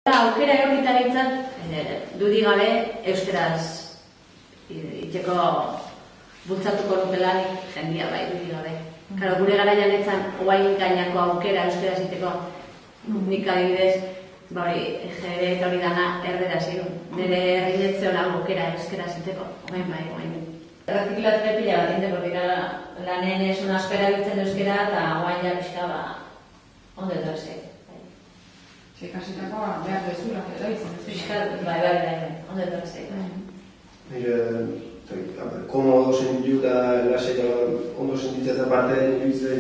Aukera egokita behintzat, dudik gabe euskaraz itxeko bultzatuko nukelanik jendia bai dudik gabe. Karo, gure garaian etzan oain gainako aukera euskaraz iteko nik adibidez, jere eta hori dana erderaz irun. Nire errinetze hona aukera euskaraz iteko, oain. Erratikilatzen pila bat inteko dira lanen esun askera biltzen euskara eta oain ja pixka ondo edo ze. Kasitakoa behar dezula, erabiltzen ez dira. Bai, ondo edo ze. Komodo sentitu eta laseka ondo sentitzen aparte nire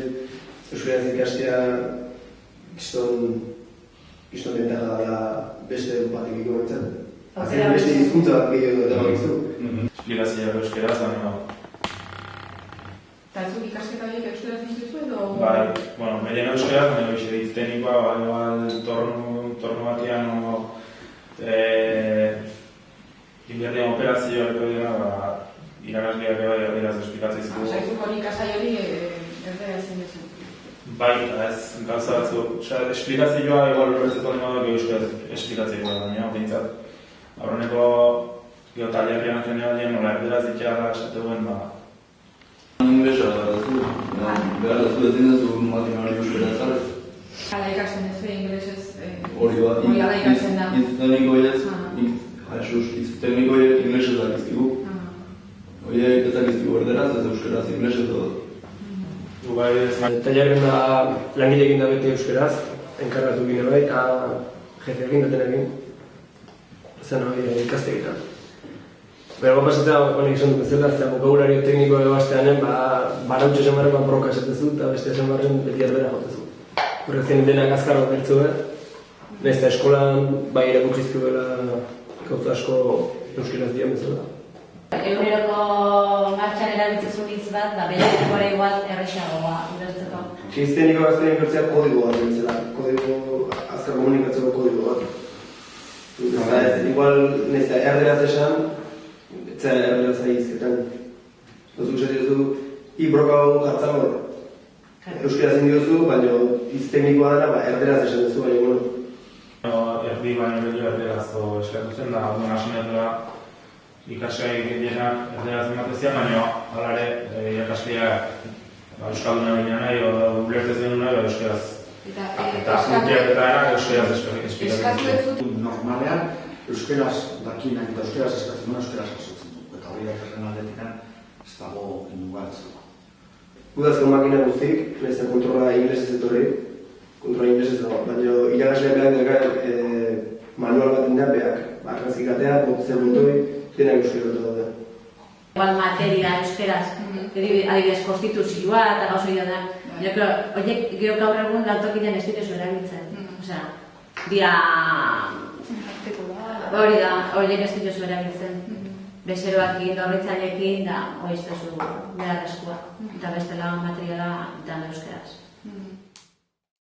euskaraz ikastea kiston bentaja da beste batek ikomentzen. Azken beste hizkuntza bat gehiago da bakizu. Esplikazioa euskaraz, baina Eta zuk ikasketa horiek euskaraz dituzu edo? Bai, gehien euskaraz, baina hitz teknikoa, torno batean inberdean operazioa irakasleak erderaz esplikatzen zitu. Zaitzuk hori ikasai hori erderaz zinduzu? Bai, ez gauza batzuk. Esplikazioa igual horretzen da euskaraz esplikatzeko baina, behintzat. Aurreneko geotalerrian generalien nola erderaz itxarra esatuen Inglesa behar dazu ezin duzu matemari euskara zarez. Hala ikasten ez behin inglesez Hori bat, hala ikasten da. hitz teknikoiez, hitz teknikoiek inglesez dakizkigu. Horiek ez dakizkigu erderaz, ez euskaraz inglesez dut. Tailerren da langileekin da beti euskaraz, enkargatu gine bai, eta jefeekin datenekin zen hori ikastegitan. Bergo pasatzea honek esan dut bezala, eta bokabulario teknikoa ebasteanen, barautxe esan barren broka esatezu, eta beste esan barren beti erbera jotezu. Horretzen denak azkarro bertzu nahiz eta eskolan bai erakutsizko dela gauza asko euskaraz dian bezala. Eguneroko martxan erabiltzezun hitz bat, beraikoa igual errexagoa ulertzeko. Hitz teknikoa gazten ikertzea kodigo bat bezala, azkar komunikatzeko kodigo bat. Igual nahiz eta erderaz esan, etzea erderaz ahizketan. Zuzuk esatik duzu, broka hau jartzen hor. Euskaraz indiozu, baina hitz teknikoa dela erderaz esan duzu, baina erdi baino belio erderaz eskatu zen, da asinadura ikasgai gehienak erderaz ematezian, baina halare irakasleak euskalduna baina nahi, ulertezen nahi, euskaraz. Eta puntiak eta euskaraz esplikatzen. Normalean, euskaraz dakinak eta euskaraz eskatzen duen euskaraz jasotzen du. Eta hori dakarren aldetikan ez dago mugatzeko. Udazko makina guztik, nahiz eta kontrola inglesez etorri, kontrola inglesez dago, baina irakasleak behar manual bat indapeak, argazkikatea, botzen botoi, denak euskaraz daude. Igual materia euskaraz, adibidez konstituzioa eta gauzoi da. Horiek gero gaur egun lautokidean ez dituzu erabiltzen. Osea, dia... Hori da, horiek ez dituzu erabiltzen. Bezeroakin, horretzailekin, da hori ez duzu beharrezkoa. Eta bestela materiala eta euskaraz.